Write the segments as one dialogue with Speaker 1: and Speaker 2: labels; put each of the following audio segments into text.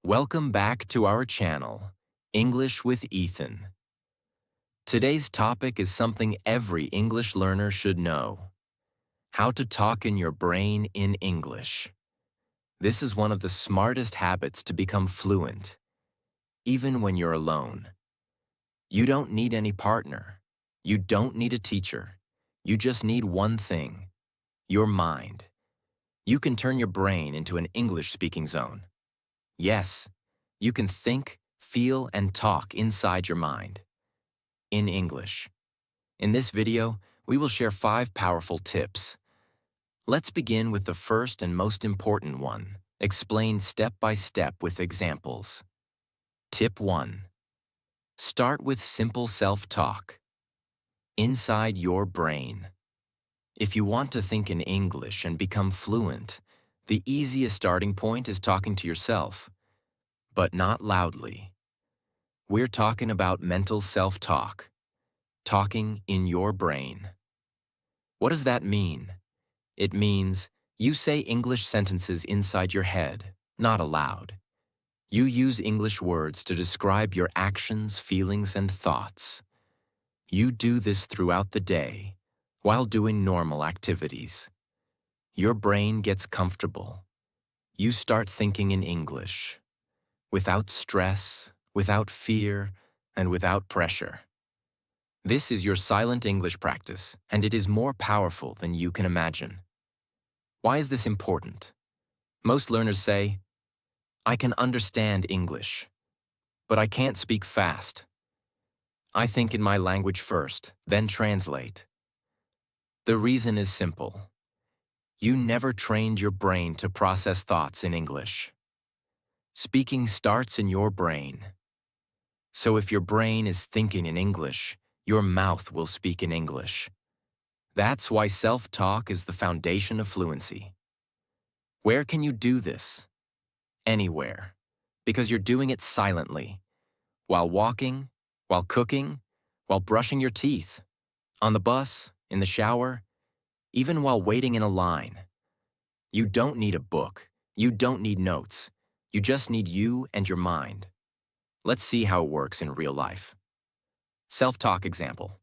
Speaker 1: Welcome back to our channel, English with Ethan. Today's topic is something every English learner should know: how to talk in your brain in English. This is one of the smartest habits to become fluent, even when you're alone. You don't need any partner. You don't need a teacher. You just need one thing: your mind. You can turn your brain into an English-speaking zone. Yes, you can think, feel, and talk inside your mind, in English. In this video, we will share 5 powerful tips. Let's begin with the first and most important one, explained step by step with examples. Tip 1. Start with simple self-talk. Inside your brain. If you want to think in English and become fluent, the easiest starting point is talking to yourself, but not loudly. We're talking about mental self-talk, talking in your brain. What does that mean? It means you say English sentences inside your head, not aloud. You use English words to describe your actions, feelings, and thoughts. You do this throughout the day, while doing normal activities. Your brain gets comfortable. You start thinking in English, without stress, without fear, and without pressure. This is your silent English practice, and it is more powerful than you can imagine. Why is this important? Most learners say, "I can understand English, but I can't speak fast. I think in my language first, then translate." The reason is simple. You never trained your brain to process thoughts in English. Speaking starts in your brain. So if your brain is thinking in English, your mouth will speak in English. That's why self-talk is the foundation of fluency. Where can you do this? Anywhere. Because you're doing it silently. While walking, while cooking, while brushing your teeth, on the bus, in the shower, even while waiting in a line. You don't need a book. You don't need notes. You just need you and your mind. Let's see how it works in real life. Self-talk example.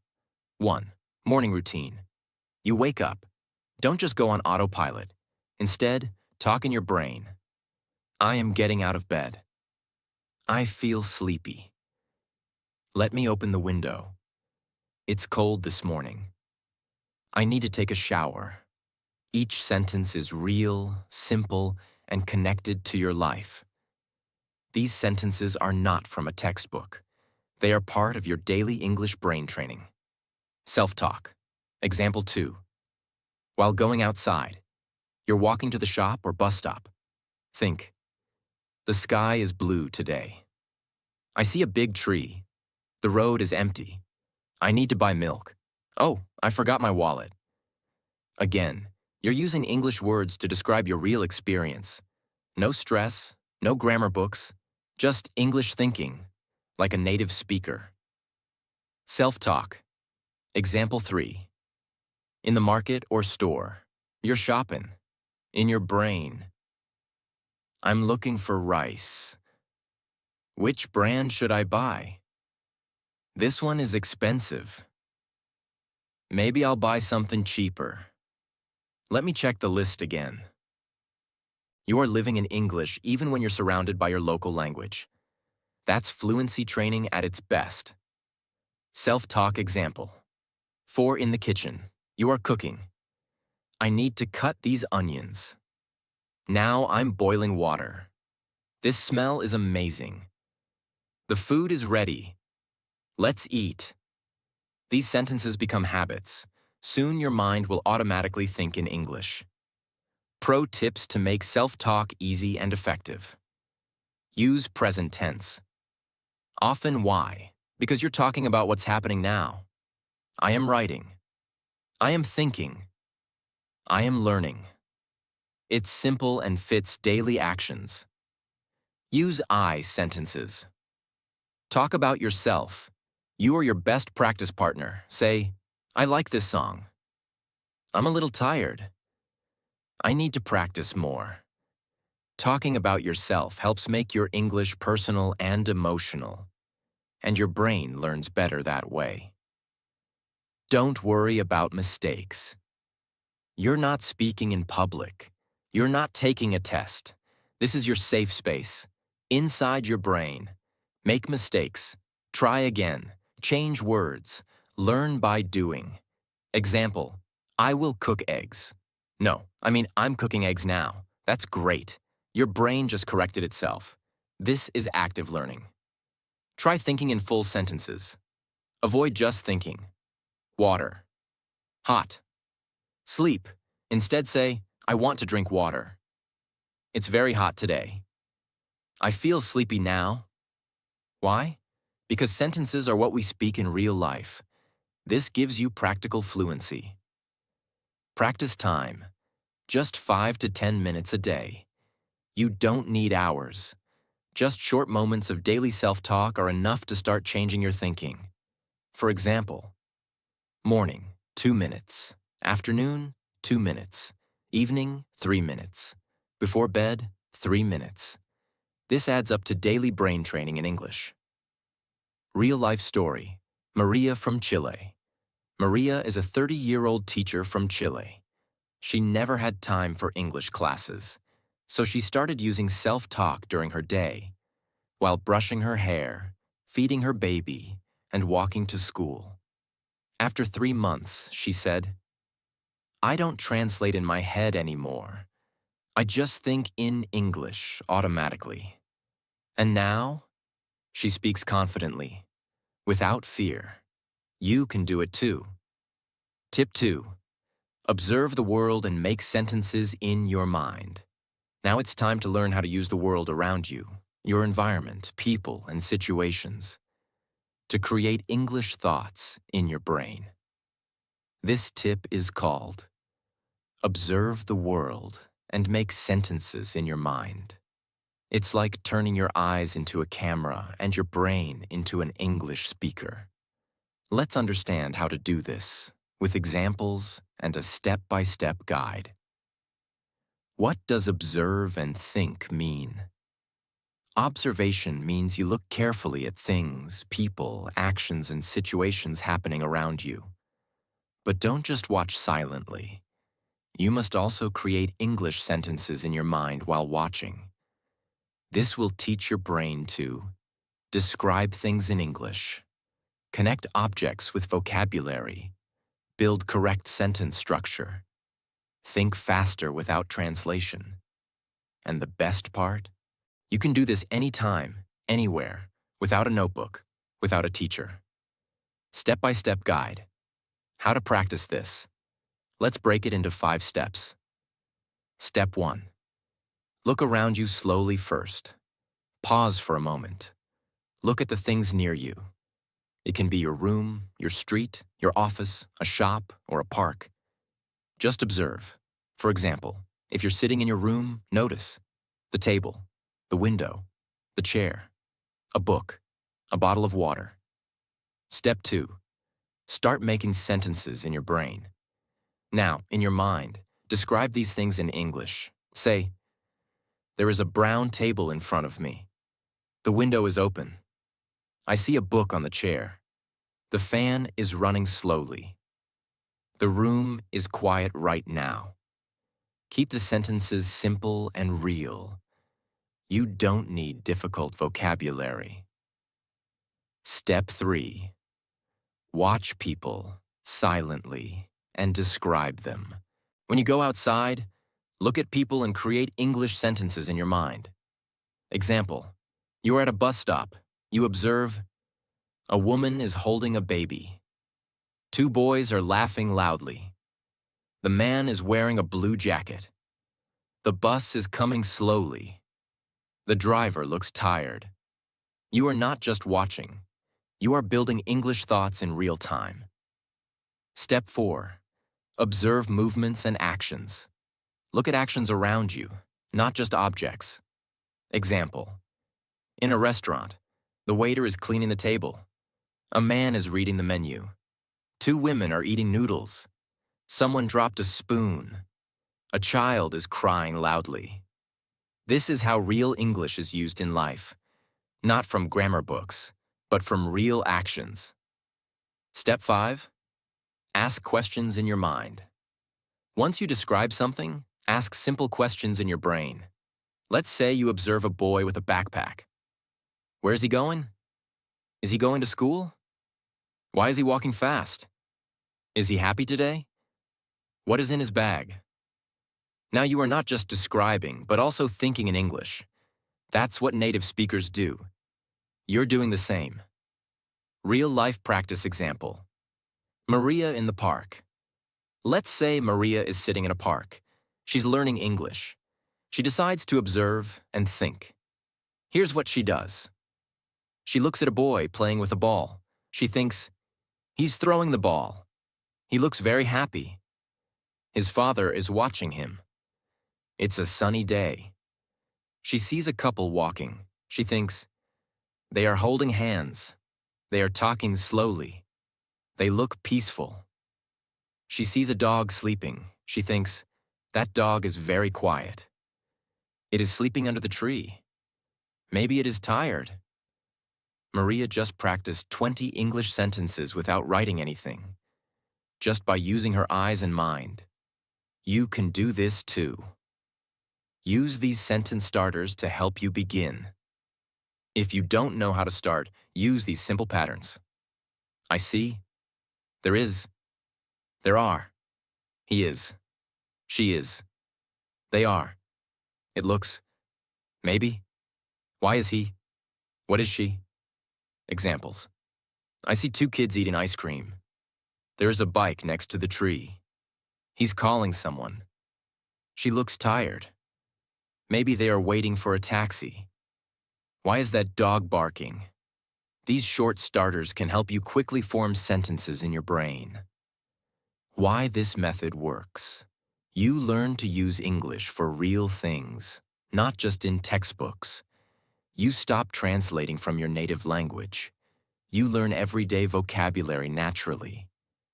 Speaker 1: 1. Morning routine. You wake up. Don't just go on autopilot. Instead, talk in your brain. I am getting out of bed. I feel sleepy. Let me open the window. It's cold this morning. I need to take a shower. Each sentence is real, simple, and connected to your life. These sentences are not from a textbook. They are part of your daily English brain training. Self-talk. Example 2. While going outside, you're walking to the shop or bus stop. Think, the sky is blue today. I see a big tree. The road is empty. I need to buy milk. Oh, I forgot my wallet. Again, you're using English words to describe your real experience. No stress, no grammar books, just English thinking, like a native speaker. Self-talk. Example 3. In the market or store, you're shopping. In your brain. I'm looking for rice. Which brand should I buy? This one is expensive. Maybe I'll buy something cheaper. Let me check the list again. You are living in English even when you're surrounded by your local language. That's fluency training at its best. Self-talk example. 4. In the kitchen. You are cooking. I need to cut these onions. Now I'm boiling water. This smell is amazing. The food is ready. Let's eat. These sentences become habits. Soon your mind will automatically think in English. Pro tips to make self-talk easy and effective. Use present tense. Often why? Because you're talking about what's happening now. I am writing. I am thinking. I am learning. It's simple and fits daily actions. Use I sentences. Talk about yourself. You are your best practice partner. Say, I like this song. I'm a little tired. I need to practice more. Talking about yourself helps make your English personal and emotional, and your brain learns better that way. Don't worry about mistakes. You're not speaking in public. You're not taking a test. This is your safe space, inside your brain. Make mistakes. Try again. Change words. Learn by doing. Example, I will cook eggs. No, I'm cooking eggs now. That's great. Your brain just corrected itself. This is active learning. Try thinking in full sentences. Avoid just thinking. Water. Hot. Sleep. Instead say, I want to drink water. It's very hot today. I feel sleepy now. Why? Because sentences are what we speak in real life. This gives you practical fluency. Practice time. Just 5 to 10 minutes a day. You don't need hours. Just short moments of daily self-talk are enough to start changing your thinking. For example, morning, 2 minutes. Afternoon, 2 minutes. Evening, 3 minutes. Before bed, 3 minutes. This adds up to daily brain training in English. Real-life story. Maria from Chile. Maria is a 30-year-old teacher from Chile. She never had time for English classes, so she started using self-talk during her day, while brushing her hair, feeding her baby, and walking to school. After 3 months, she said, I don't translate in my head anymore. I just think in English automatically. And now, she speaks confidently, without fear. You can do it too. Tip 2. Observe the world and make sentences in your mind. Now it's time to learn how to use the world around you, your environment, people, and situations, to create English thoughts in your brain. This tip is called Observe the world and make sentences in your mind. It's like turning your eyes into a camera and your brain into an English speaker. Let's understand how to do this with examples and a step-by-step guide. What does observe and think mean? Observation means you look carefully at things, people, actions, and situations happening around you. But don't just watch silently. You must also create English sentences in your mind while watching. This will teach your brain to describe things in English, connect objects with vocabulary, build correct sentence structure, think faster without translation. And the best part? You can do this anytime, anywhere, without a notebook, without a teacher. Step-by-step guide. How to practice this. Let's break it into 5 steps. Step 1. Look around you slowly first. Pause for a moment. Look at the things near you. It can be your room, your street, your office, a shop, or a park. Just observe. For example, if you're sitting in your room, notice the table, the window, the chair, a book, a bottle of water. Step 2. Start making sentences in your brain. Now, in your mind, describe these things in English. Say, there is a brown table in front of me. The window is open. I see a book on the chair. The fan is running slowly. The room is quiet right now. Keep the sentences simple and real. You don't need difficult vocabulary. Step 3. Watch people silently and describe them. When you go outside, look at people and create English sentences in your mind. Example, you are at a bus stop. You observe, a woman is holding a baby. 2 boys are laughing loudly. The man is wearing a blue jacket. The bus is coming slowly. The driver looks tired. You are not just watching. You are building English thoughts in real time. Step 4. Observe movements and actions. Look at actions around you, not just objects. Example, in a restaurant, the waiter is cleaning the table. A man is reading the menu. 2 women are eating noodles. Someone dropped a spoon. A child is crying loudly. This is how real English is used in life, not from grammar books, but from real actions. Step 5. Ask questions in your mind. Once you describe something, ask simple questions in your brain. Let's say you observe a boy with a backpack. Where is he going? Is he going to school? Why is he walking fast? Is he happy today? What is in his bag? Now you are not just describing, but also thinking in English. That's what native speakers do. You're doing the same. Real-life practice example. Maria in the park. Let's say Maria is sitting in a park. She's learning English. She decides to observe and think. Here's what she does. She looks at a boy playing with a ball. She thinks, he's throwing the ball. He looks very happy. His father is watching him. It's a sunny day. She sees a couple walking. She thinks, they are holding hands. They are talking slowly. They look peaceful. She sees a dog sleeping. She thinks, that dog is very quiet. It is sleeping under the tree. Maybe it is tired. Maria just practiced 20 English sentences without writing anything, just by using her eyes and mind. You can do this too. Use these sentence starters to help you begin. If you don't know how to start, use these simple patterns. I see. There is. There are. He is. She is. They are. It looks. Maybe. Why is he? What is she? Examples. I see two kids eating ice cream. There is a bike next to the tree. He's calling someone. She looks tired. Maybe they are waiting for a taxi. Why is that dog barking? These short starters can help you quickly form sentences in your brain. Why this method works. You learn to use English for real things, not just in textbooks. You stop translating from your native language. You learn everyday vocabulary naturally.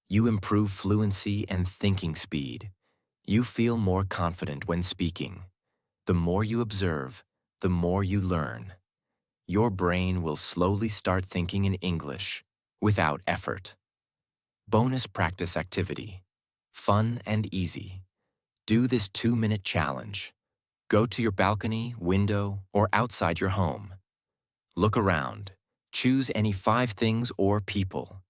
Speaker 1: You improve fluency and thinking speed. You feel more confident when speaking. The more you observe, the more you learn. Your brain will slowly start thinking in English without effort. Bonus practice activity. Fun and easy. Do this 2-minute challenge. Go to your balcony, window, or outside your home. Look around. Choose any 5 things or people.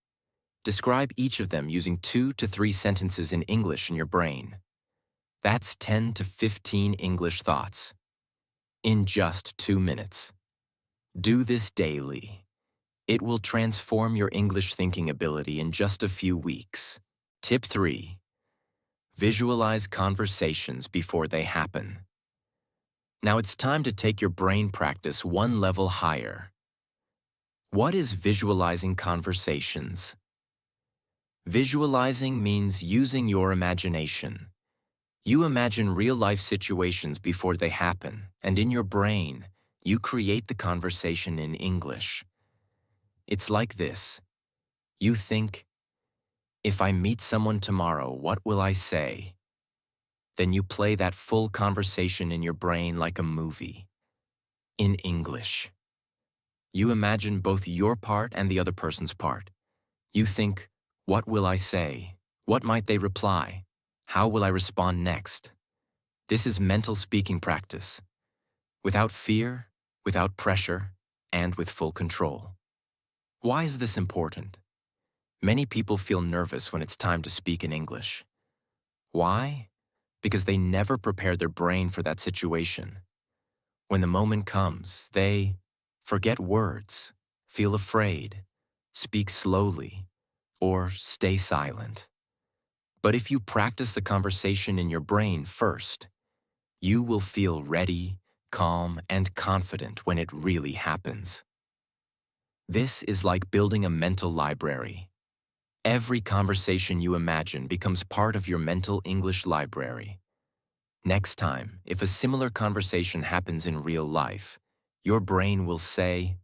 Speaker 1: Describe each of them using 2 to 3 sentences in English in your brain. That's 10 to 15 English thoughts in just 2 minutes. Do this daily. It will transform your English thinking ability in just a few weeks. Tip 3. Visualize conversations before they happen. Now it's time to take your brain practice one level higher. What is visualizing conversations? Visualizing means using your imagination. You imagine real-life situations before they happen, and in your brain, you create the conversation in English. It's like this. You think, if I meet someone tomorrow, what will I say? Then you play that full conversation in your brain like a movie, in English. You imagine both your part and the other person's part. You think, what will I say? What might they reply? How will I respond next? This is mental speaking practice. Without fear, without pressure, and with full control. Why is this important? Many people feel nervous when it's time to speak in English. Why? Because they never prepare their brain for that situation. When the moment comes, they forget words, feel afraid, speak slowly, or stay silent. But if you practice the conversation in your brain first, you will feel ready, calm, and confident when it really happens. This is like building a mental library. Every conversation you imagine becomes part of your mental English library. Next time, if a similar conversation happens in real life, your brain will say,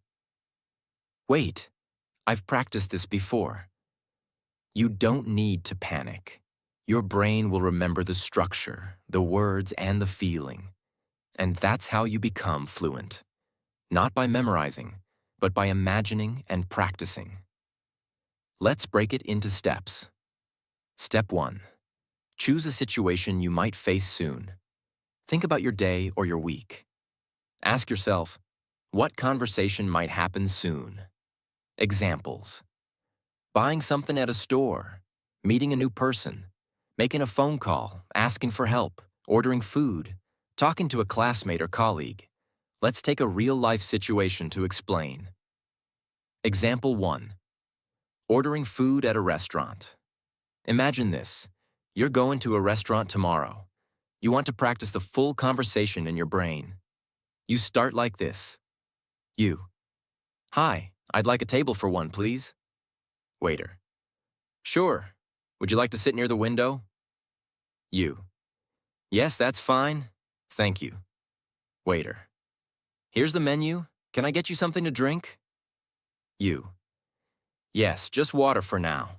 Speaker 1: "Wait, I've practiced this before." You don't need to panic. Your brain will remember the structure, the words, and the feeling. And that's how you become fluent. Not by memorizing, but by imagining and practicing. Let's break it into steps. Step 1. Choose a situation you might face soon. Think about your day or your week. Ask yourself, what conversation might happen soon? Examples: buying something at a store, meeting a new person, making a phone call, asking for help, ordering food, talking to a classmate or colleague. Let's take a real-life situation to explain. Example 1. Ordering food at a restaurant. Imagine this. You're going to a restaurant tomorrow. You want to practice the full conversation in your brain. You start like this. You. Hi, I'd like a table for one, please. Waiter. Sure. Would you like to sit near the window? You. Yes, that's fine. Thank you. Waiter. Here's the menu. Can I get you something to drink? You. Yes, just water for now.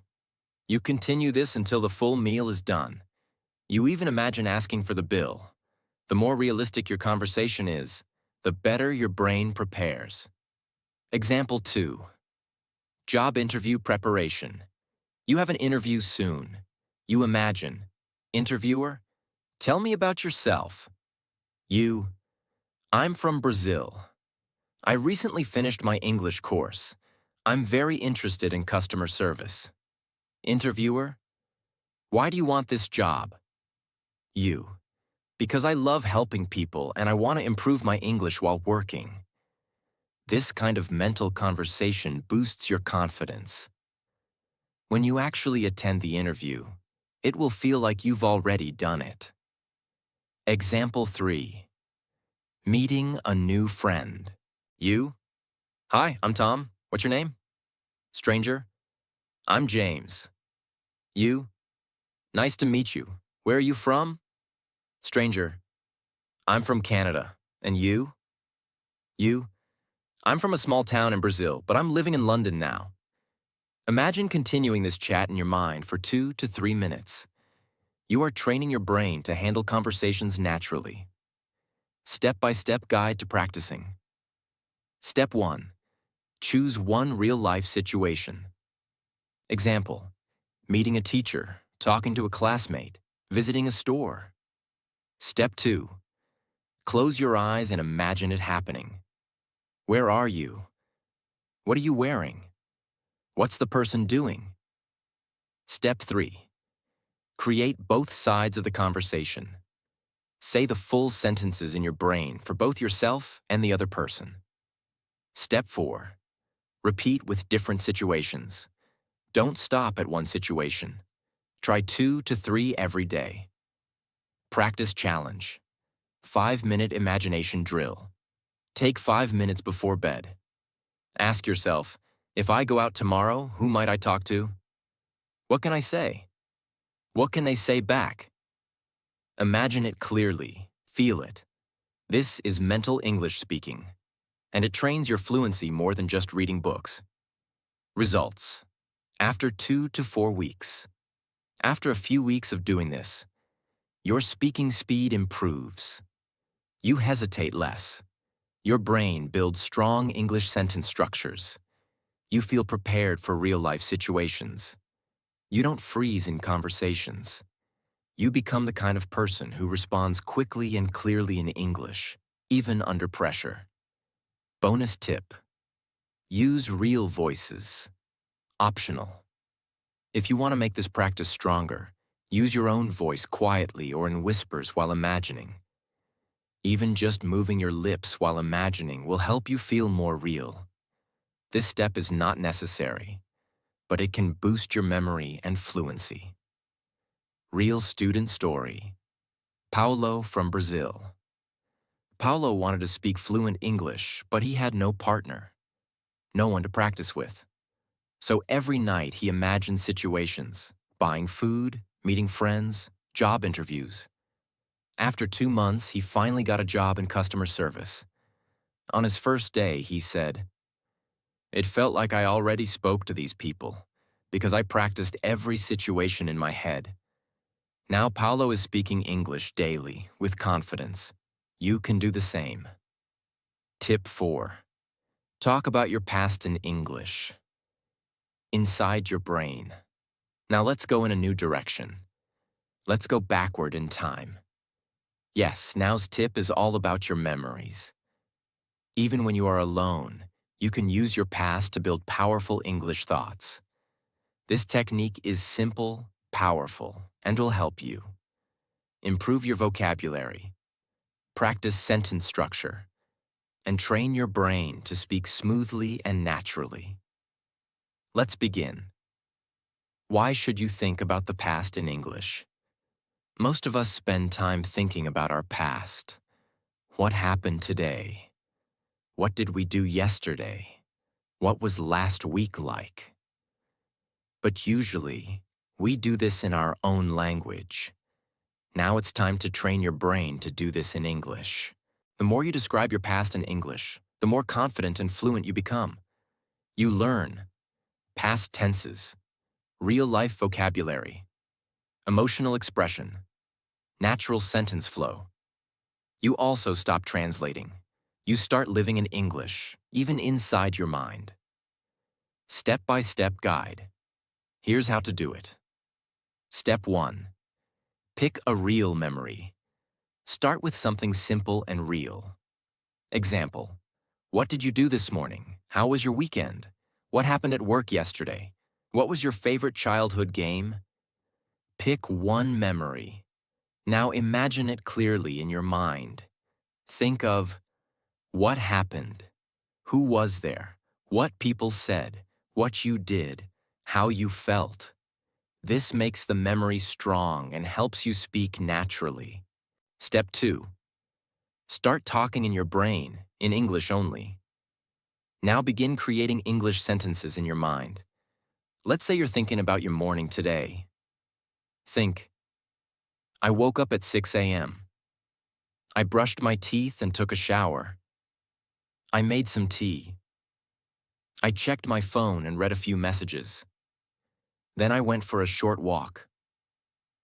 Speaker 1: You continue this until the full meal is done. You even imagine asking for the bill. The more realistic your conversation is, the better your brain prepares. Example 2. Job interview preparation. You have an interview soon. You imagine. Interviewer, tell me about yourself. You. I'm from Brazil. I recently finished my English course. I'm very interested in customer service. Interviewer, why do you want this job? You. Because I love helping people and I want to improve my English while working. This kind of mental conversation boosts your confidence. When you actually attend the interview, it will feel like you've already done it. Example 3. Meeting a new friend. You. Hi, I'm Tom. What's your name? Stranger. I'm James. You. Nice to meet you. Where are you from? Stranger. I'm from Canada. And you? You. I'm from a small town in Brazil, but I'm living in London now. Imagine continuing this chat in your mind for 2 to 3 minutes. You are training your brain to handle conversations naturally. Step-by-step guide to practicing. Step 1. Choose one real-life situation. Example: meeting a teacher, talking to a classmate, visiting a store. Step 2. Close your eyes and imagine it happening. Where are you? What are you wearing? What's the person doing? Step 3. Create both sides of the conversation. Say the full sentences in your brain for both yourself and the other person. Step 4. Repeat with different situations. Don't stop at one situation. Try 2 to 3 every day. Practice challenge. 5-minute imagination drill. Take 5 minutes before bed. Ask yourself, if I go out tomorrow, who might I talk to? What can I say? What can they say back? Imagine it clearly. Feel it. This is mental English speaking, and it trains your fluency more than just reading books. Results. After 2 to 4 weeks. After a few weeks of doing this, your speaking speed improves. You hesitate less. Your brain builds strong English sentence structures. You feel prepared for real-life situations. You don't freeze in conversations. You become the kind of person who responds quickly and clearly in English, even under pressure. Bonus tip: use real voices. Optional. If you want to make this practice stronger, use your own voice quietly or in whispers while imagining. Even just moving your lips while imagining will help you feel more real. This step is not necessary, but it can boost your memory and fluency. Real student story. Paulo from Brazil. Paulo wanted to speak fluent English, but he had no partner, no one to practice with. So every night he imagined situations, buying food, meeting friends, job interviews. After 2 months, he finally got a job in customer service. On his first day, he said, "It felt like I already spoke to these people, because I practiced every situation in my head." Now Paulo is speaking English daily, with confidence. You can do the same. Tip 4. Talk about your past in English. Inside your brain. Now let's go in a new direction. Let's go backward in time. Yes, now's tip is all about your memories. Even when you are alone, you can use your past to build powerful English thoughts. This technique is simple, powerful, and will help you. Improve your vocabulary, practice sentence structure, and train your brain to speak smoothly and naturally. Let's begin. Why should you think about the past in English? Most of us spend time thinking about our past. What happened today? What did we do yesterday? What was last week like? But usually, we do this in our own language. Now it's time to train your brain to do this in English. The more you describe your past in English, the more confident and fluent you become. You learn past tenses, real-life vocabulary, emotional expression, natural sentence flow. You also stop translating. You start living in English, even inside your mind. Step-by-step guide. Here's how to do it. Step 1. Pick a real memory. Start with something simple and real. Example: what did you do this morning? How was your weekend? What happened at work yesterday? What was your favorite childhood game? Pick one memory. Now imagine it clearly in your mind. Think of what happened, who was there, what people said, what you did, how you felt. This makes the memory strong and helps you speak naturally. Step 2. Start talking in your brain, in English only. Now begin creating English sentences in your mind. Let's say you're thinking about your morning today. Think, I woke up at 6 a.m. I brushed my teeth and took a shower. I made some tea. I checked my phone and read a few messages. Then I went for a short walk.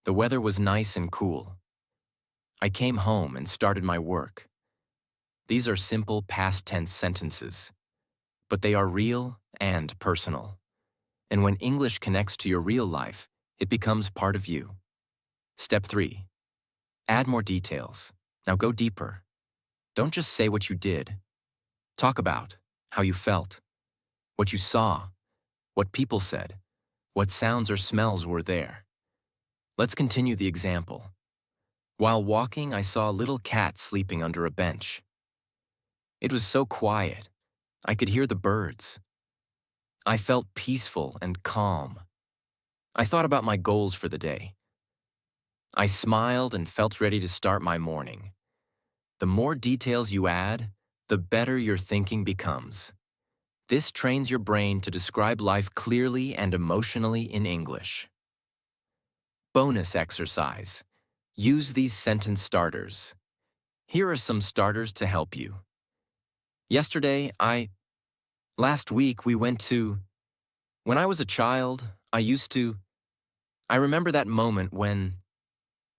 Speaker 1: The weather was nice and cool. I came home and started my work. These are simple past tense sentences, but they are real and personal. And when English connects to your real life, it becomes part of you. Step 3. Add more details. Now go deeper. Don't just say what you did. Talk about how you felt, what you saw, what people said, what sounds or smells were there. Let's continue the example. While walking, I saw a little cat sleeping under a bench. It was so quiet. I could hear the birds. I felt peaceful and calm. I thought about my goals for the day. I smiled and felt ready to start my morning. The more details you add, the better your thinking becomes. This trains your brain to describe life clearly and emotionally in English. Bonus exercise. Use these sentence starters. Here are some starters to help you. Last week we went to. When I was a child, I remember that moment when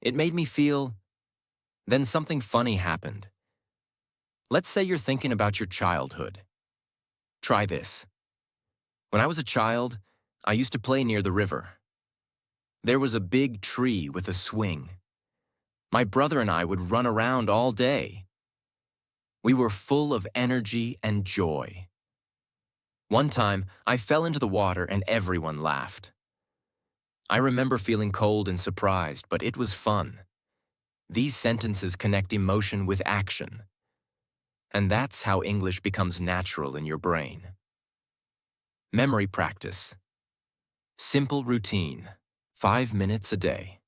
Speaker 1: it made me feel. Then something funny happened. Let's say you're thinking about your childhood. Try this. When I was a child, I used to play near the river. There was a big tree with a swing. My brother and I would run around all day. We were full of energy and joy. One time, I fell into the water and everyone laughed. I remember feeling cold and surprised, but it was fun. These sentences connect emotion with action. And that's how English becomes natural in your brain. Memory practice. Simple routine. 5 minutes a day.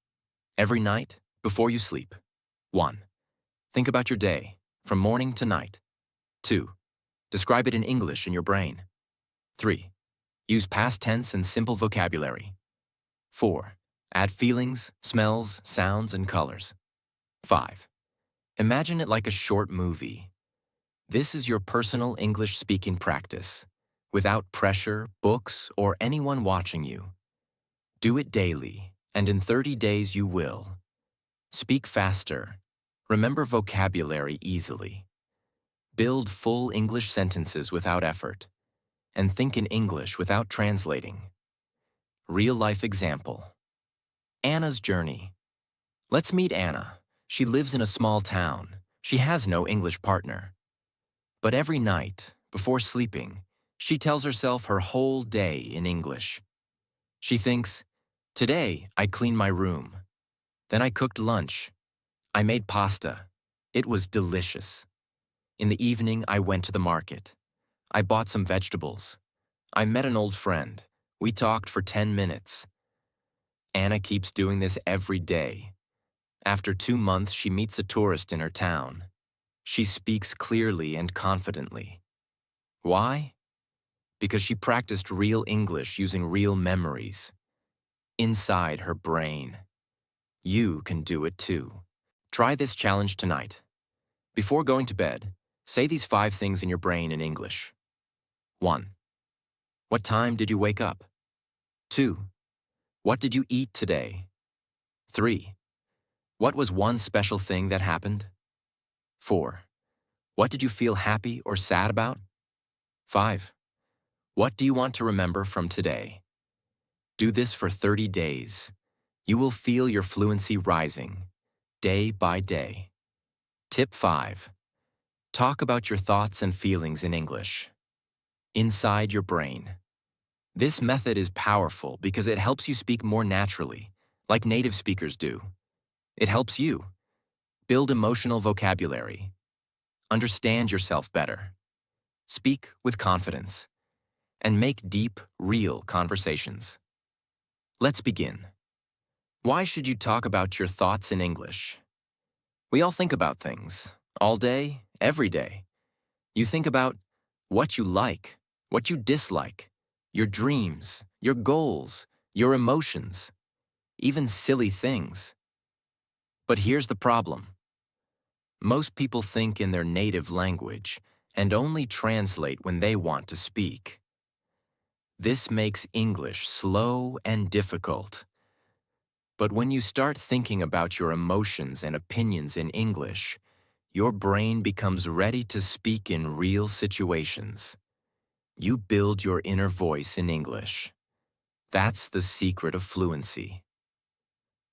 Speaker 1: Every night, before you sleep. 1. Think about your day, from morning to night. 2. Describe it in English in your brain. 3. Use past tense and simple vocabulary. 4. Add feelings, smells, sounds, and colors. 5. Imagine it like a short movie. This is your personal English speaking practice, without pressure, books, or anyone watching you. Do it daily, and in 30 days you will speak faster, Remember vocabulary easily. Build full English sentences without effort. And think in English without translating. Real-life example. Anna's journey. Let's meet Anna. She lives in a small town. She has no English partner. But every night, before sleeping, she tells herself her whole day in English. She thinks, "Today, I cleaned my room. Then I cooked lunch. I made pasta. It was delicious. In the evening, I went to the market. I bought some vegetables. I met an old friend. We talked for 10 minutes." Anna keeps doing this every day. After 2 months, she meets a tourist in her town. She speaks clearly and confidently. Why? Because she practiced real English using real memories. Inside her brain. You can do it too. Try this challenge tonight. Before going to bed, say these 5 things in your brain in English. 1. What time did you wake up? 2. What did you eat today? 3. What was one special thing that happened? 4. What did you feel happy or sad about? 5. What do you want to remember from today? Do this for 30 days. You will feel your fluency rising, day by day. Tip 5. Talk about your thoughts and feelings in English. Inside your brain. This method is powerful because it helps you speak more naturally, like native speakers do. It helps you build emotional vocabulary, understand yourself better, speak with confidence, and make deep, real conversations. Let's begin. Why should you talk about your thoughts in English? We all think about things, all day, every day. You think about what you like, what you dislike, your dreams, your goals, your emotions, even silly things. But here's the problem. Most people think in their native language and only translate when they want to speak. This makes English slow and difficult. But when you start thinking about your emotions and opinions in English, your brain becomes ready to speak in real situations. You build your inner voice in English. That's the secret of fluency.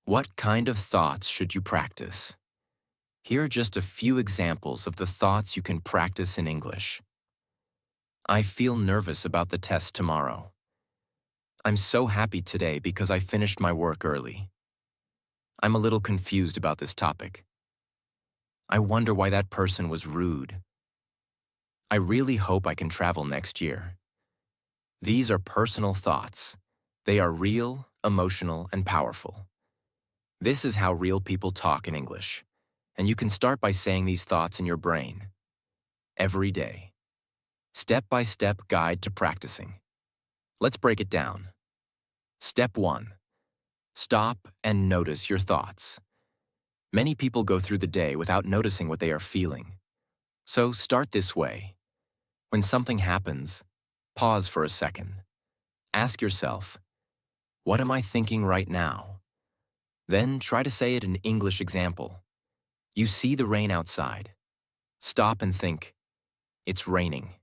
Speaker 1: What kind of thoughts should you practice? Here are just a few examples of the thoughts you can practice in English. I feel nervous about the test tomorrow. I'm so happy today because I finished my work early. I'm a little confused about this topic. I wonder why that person was rude. I really hope I can travel next year. These are personal thoughts. They are real, emotional, and powerful. This is how real people talk in English, and you can start by saying these thoughts in your brain. Every day. Step-by-step guide to practicing. Let's break it down. Step 1. Stop and notice your thoughts. Many people go through the day without noticing what they are feeling. So start this way. When something happens, pause for a second. Ask yourself, what am I thinking right now? Then try to say it in English example. You see the rain outside. Stop and think, it's raining.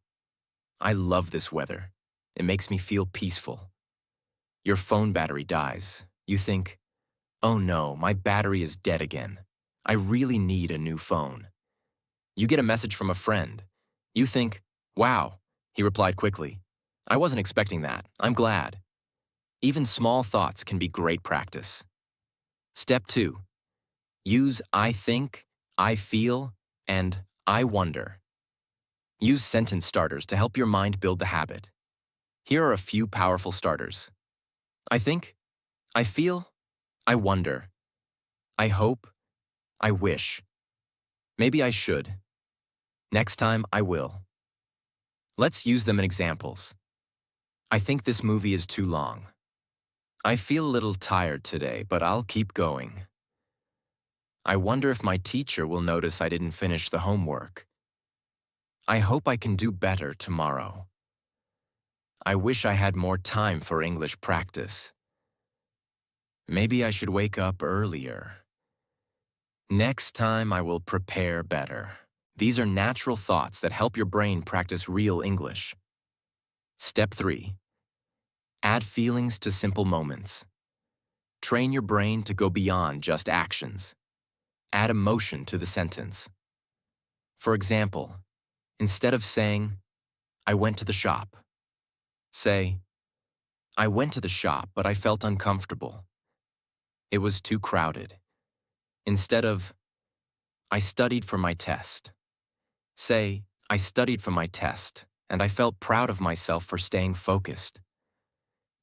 Speaker 1: I love this weather. It makes me feel peaceful. Your phone battery dies. You think, oh no, my battery is dead again. I really need a new phone. You get a message from a friend. You think, wow, he replied quickly. I wasn't expecting that. I'm glad. Even small thoughts can be great practice. Step 2. Use I think, I feel, and I wonder. Use sentence starters to help your mind build the habit. Here are a few powerful starters. I think, I feel, I wonder. I hope, I wish. Maybe I should. Next time, I will. Let's use them in examples. I think this movie is too long. I feel a little tired today, but I'll keep going. I wonder if my teacher will notice I didn't finish the homework. I hope I can do better tomorrow. I wish I had more time for English practice. Maybe I should wake up earlier. Next time I will prepare better. These are natural thoughts that help your brain practice real English. Step 3. Add feelings to simple moments. Train your brain to go beyond just actions. Add emotion to the sentence. For example, instead of saying, I went to the shop, say, I went to the shop, but I felt uncomfortable. It was too crowded. Instead of, I studied for my test, say, I studied for my test, and I felt proud of myself for staying focused.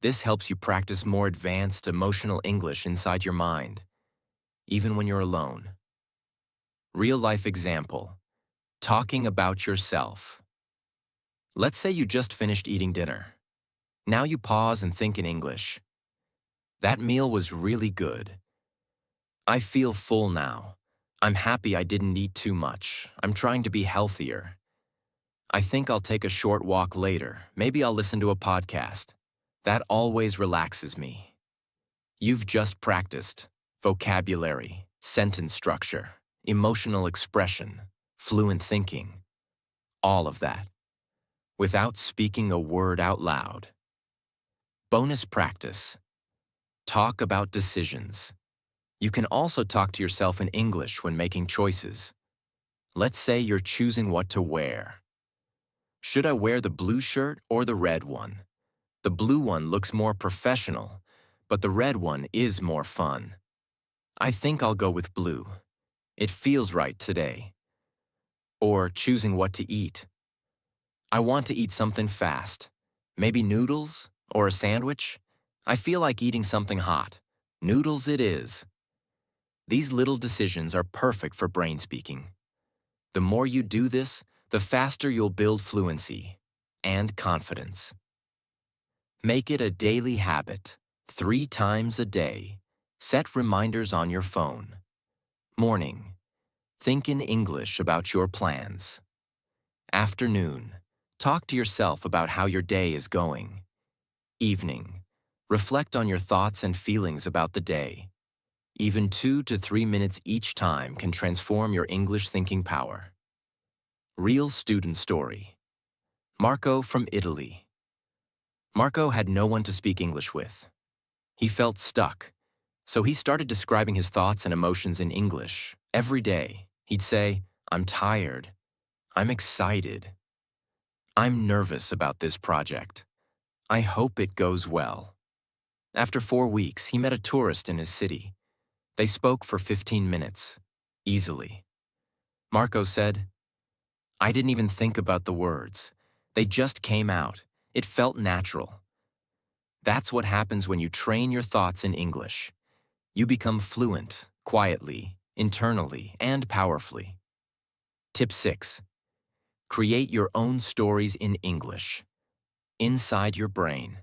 Speaker 1: This helps you practice more advanced emotional English inside your mind, even when you're alone. Real-life example, talking about yourself. Let's say you just finished eating dinner. Now you pause and think in English. That meal was really good. I feel full now. I'm happy I didn't eat too much. I'm trying to be healthier. I think I'll take a short walk later. Maybe I'll listen to a podcast. That always relaxes me. You've just practiced vocabulary, sentence structure, emotional expression, fluent thinking, all of that, without speaking a word out loud. Bonus practice. Talk about decisions. You can also talk to yourself in English when making choices. Let's say you're choosing what to wear. Should I wear the blue shirt or the red one? The blue one looks more professional, but the red one is more fun. I think I'll go with blue. It feels right today. Or choosing what to eat. I want to eat something fast. Maybe noodles or a sandwich. I feel like eating something hot. Noodles it is. These little decisions are perfect for brain speaking. The more you do this, the faster you'll build fluency and confidence. Make it a daily habit, 3 times a day. Set reminders on your phone. Morning. Think in English about your plans. Afternoon. Talk to yourself about how your day is going. Evening. Reflect on your thoughts and feelings about the day. Even 2 to 3 minutes each time can transform your English thinking power. Real student story. Marco from Italy. Marco had no one to speak English with. He felt stuck, so he started describing his thoughts and emotions in English. Every day, he'd say, I'm tired. I'm excited. I'm nervous about this project. I hope it goes well. After 4 weeks, he met a tourist in his city. They spoke for 15 minutes, easily. Marco said, I didn't even think about the words. They just came out. It felt natural. That's what happens when you train your thoughts in English. You become fluent, quietly, internally, and powerfully. Tip 6. Create your own stories in English, inside your brain.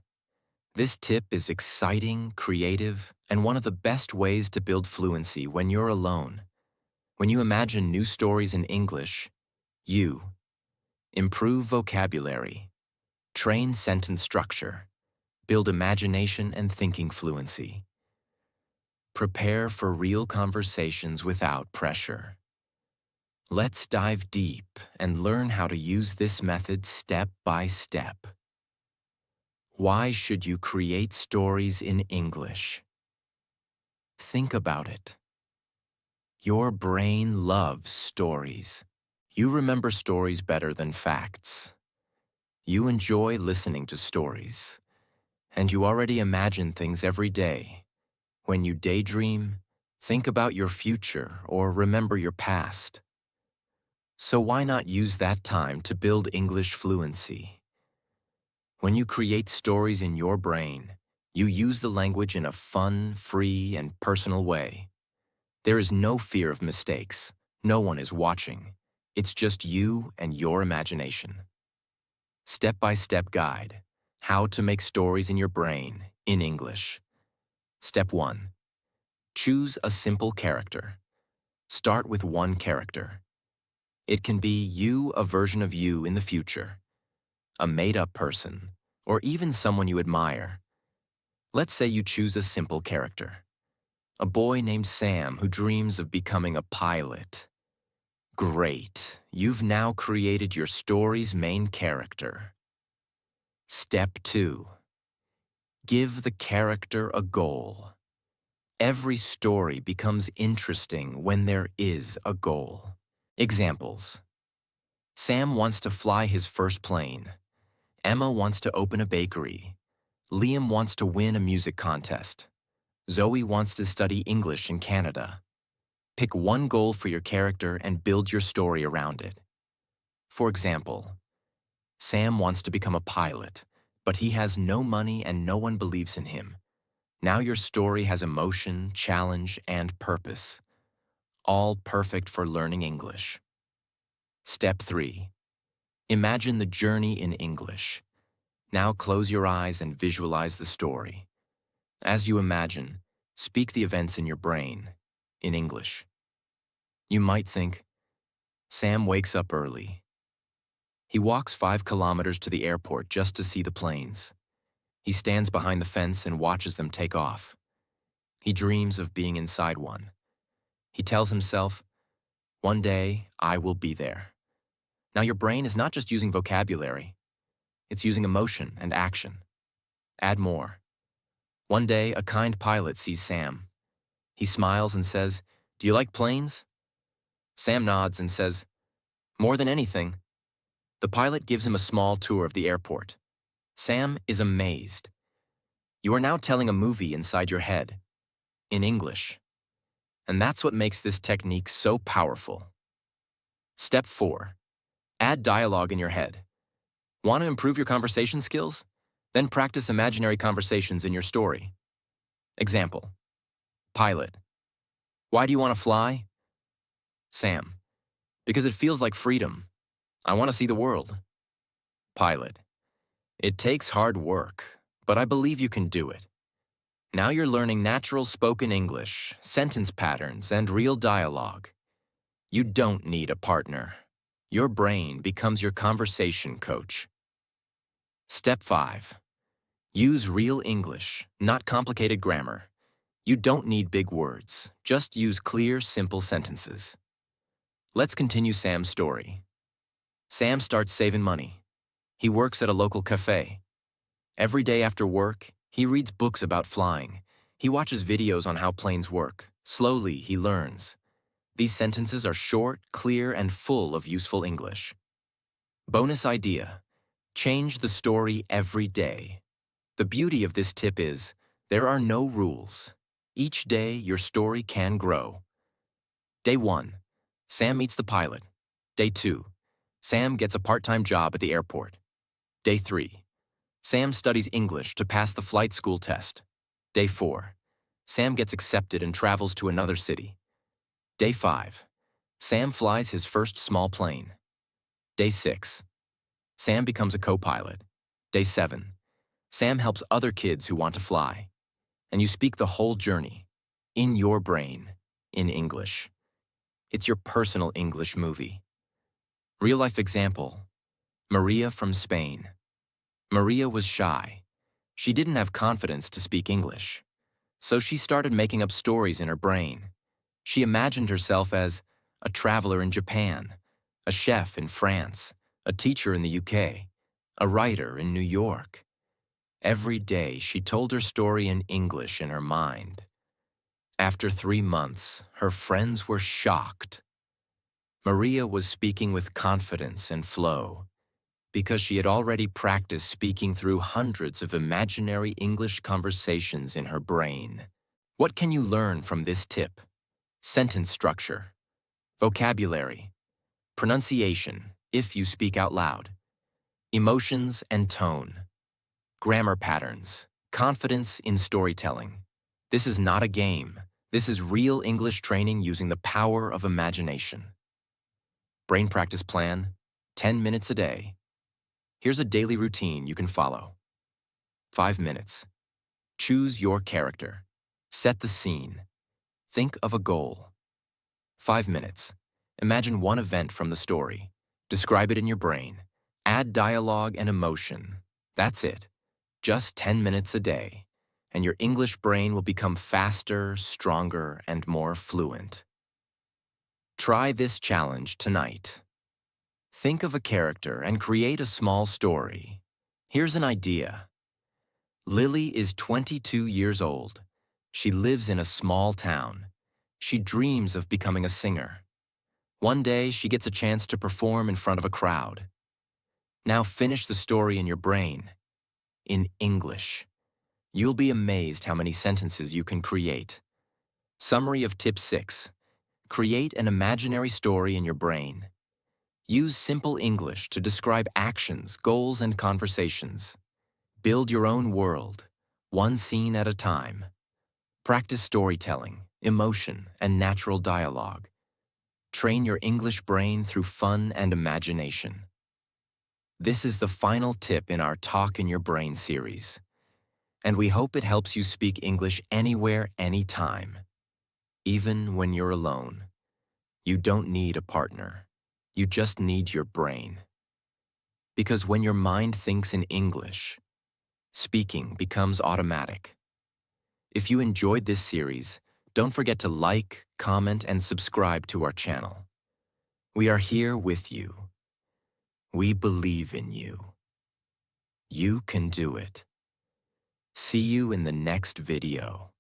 Speaker 1: This tip is exciting, creative, and one of the best ways to build fluency when you're alone. When you imagine new stories in English, you improve vocabulary, train sentence structure, build imagination and thinking fluency. Prepare for real conversations without pressure. Let's dive deep and learn how to use this method step by step. Why should you create stories in English? Think about it. Your brain loves stories. You remember stories better than facts. You enjoy listening to stories, and you already imagine things every day. When you daydream, think about your future or remember your past. So why not use that time to build English fluency? When you create stories in your brain, you use the language in a fun, free, and personal way. There is no fear of mistakes. No one is watching. It's just you and your imagination. Step-by-step guide. How to make stories in your brain in English. Step 1. Choose a simple character. Start with one character. It can be you, a version of you in the future, a made-up person, or even someone you admire. Let's say you choose a simple character. A boy named Sam who dreams of becoming a pilot. Great. You've now created your story's main character. Step 2. Give the character a goal. Every story becomes interesting when there is a goal. Examples. Sam wants to fly his first plane. Emma wants to open a bakery. Liam wants to win a music contest. Zoe wants to study English in Canada. Pick one goal for your character and build your story around it. For example, Sam wants to become a pilot, but he has no money and no one believes in him. Now your story has emotion, challenge, and purpose. All perfect for learning English. Step 3. Imagine the journey in English. Now close your eyes and visualize the story. As you imagine, speak the events in your brain, in English. You might think, Sam wakes up early. He walks 5 kilometers to the airport just to see the planes. He stands behind the fence and watches them take off. He dreams of being inside one. He tells himself, one day I will be there. Now your brain is not just using vocabulary, it's using emotion and action. Add more. One day a kind pilot sees Sam. He smiles and says, "Do you like planes?" Sam nods and says, "More than anything." The pilot gives him a small tour of the airport. Sam is amazed. You are now telling a movie inside your head, in English. And that's what makes this technique so powerful. Step 4. Add dialogue in your head. Want to improve your conversation skills? Then practice imaginary conversations in your story. Example. Pilot. Why do you want to fly? Sam. Because it feels like freedom. I want to see the world. Pilot. It takes hard work, but I believe you can do it. Now you're learning natural spoken English, sentence patterns, and real dialogue. You don't need a partner. Your brain becomes your conversation coach. Step 5. Use real English, not complicated grammar. You don't need big words. Just use clear, simple sentences. Let's continue Sam's story. Sam starts saving money. He works at a local cafe. Every day after work, he reads books about flying. He watches videos on how planes work. Slowly, he learns. These sentences are short, clear, and full of useful English. Bonus idea. Change the story every day. The beauty of this tip is, there are no rules. Each day, your story can grow. Day 1. Sam meets the pilot. Day 2. Sam gets a part-time job at the airport. Day 3. Sam studies English to pass the flight school test. Day 4. Sam gets accepted and travels to another city. Day 5. Sam flies his first small plane. Day 6. Sam becomes a co-pilot. Day 7. Sam helps other kids who want to fly. And you speak the whole journey, in your brain, in English. It's your personal English movie. Real-life example. Maria from Spain. Maria was shy. She didn't have confidence to speak English. So she started making up stories in her brain. She imagined herself as a traveler in Japan, a chef in France, a teacher in the UK, a writer in New York. Every day she told her story in English in her mind. After 3 months, her friends were shocked. Maria was speaking with confidence and flow because she had already practiced speaking through hundreds of imaginary English conversations in her brain. What can you learn from this tip? Sentence structure, vocabulary, pronunciation, if you speak out loud, emotions and tone, grammar patterns, confidence in storytelling. This is not a game. This is real English training using the power of imagination. Brain practice plan, 10 minutes a day. Here's a daily routine you can follow. 5 minutes. Choose your character. Set the scene. Think of a goal. 5 minutes. Imagine one event from the story. Describe it in your brain. Add dialogue and emotion. That's it. Just 10 minutes a day. and your English brain will become faster, stronger, and more fluent. Try this challenge tonight. Think of a character and create a small story. Here's an idea. Lily is 22 years old. She lives in a small town. She dreams of becoming a singer. One day, she gets a chance to perform in front of a crowd. Now finish the story in your brain, in English. You'll be amazed how many sentences you can create. Summary of Tip 6. Create an imaginary story in your brain. Use simple English to describe actions, goals, and conversations. Build your own world, one scene at a time. Practice storytelling, emotion, and natural dialogue. Train your English brain through fun and imagination. This is the final tip in our Talk in Your Brain series, and we hope it helps you speak English anywhere, anytime, even when you're alone. You don't need a partner. You just need your brain. Because when your mind thinks in English, speaking becomes automatic. If you enjoyed this series, don't forget to like, comment, and subscribe to our channel. We are here with you. We believe in you. You can do it. See you in the next video.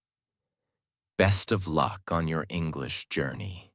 Speaker 1: Best of luck on your English journey.